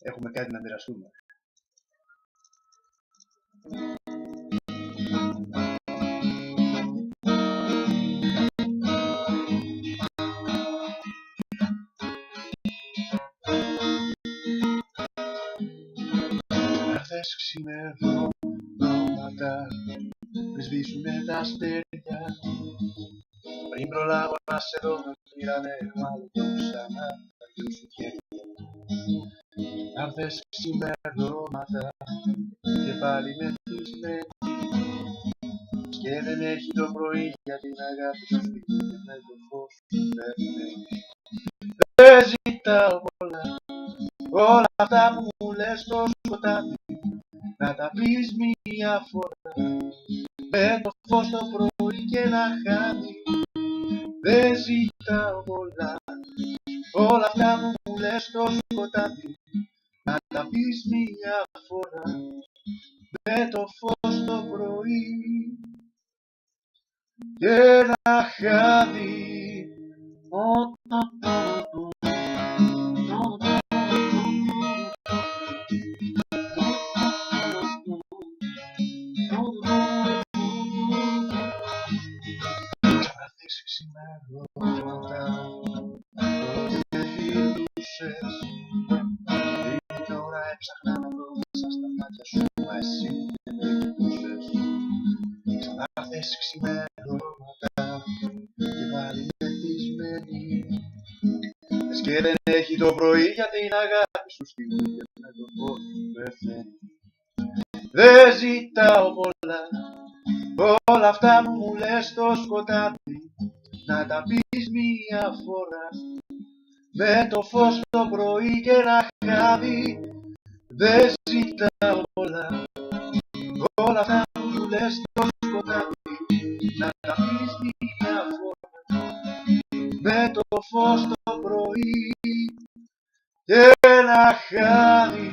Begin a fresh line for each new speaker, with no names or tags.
Έχουμε κάτι να μοιραστούμε. Αχθές ξημερώματα πριν σβήσουνε τα αστέρια, πριν προλάβω να σε δω με πήρανε μάλλον ξανά τα δυο σου χέρια. Αχθές ξημερώματα και πάλι μεθυσμένη, και δεν έχει το πρωί για την αγάπη σου σπίτι και με το φως σου περιμένει. Δεν ζητάω πολλά, όλα αυτά που μου λες στο σκοτάδι, να τα πεις μια φορά με το φως το πρωί και να χάνει. Δεν ζητάω πολλά, όλα αυτά που μου λες στο σκοτάδι, να τα πεις μια φορά με το φως το πρωί και να χάνει. Αχθές ξημερώματα τότε με φιλούσες, την ώρα έψαχνα να βρω μέσα στα μάτια σου, μα εσύ δεν με κοιτούσες. Αχθές ξημερώματα και πάλι μεθυσμένη, λες και δεν έχει το πρωί για την αγάπη σου στιγμή και με το φως σου πεθαίνει. Δεν ζητάω πολλά, όλα αυτά που μου λες στο σκοτάδι, να τα πεις μια φορά με το φως το πρωί και ένα χάδι. Δεν ζητάω πολλά, όλα αυτά που μου λες στο σκοτάδι, να τα πεις μια φορά με το φως το πρωί και ένα χάδι.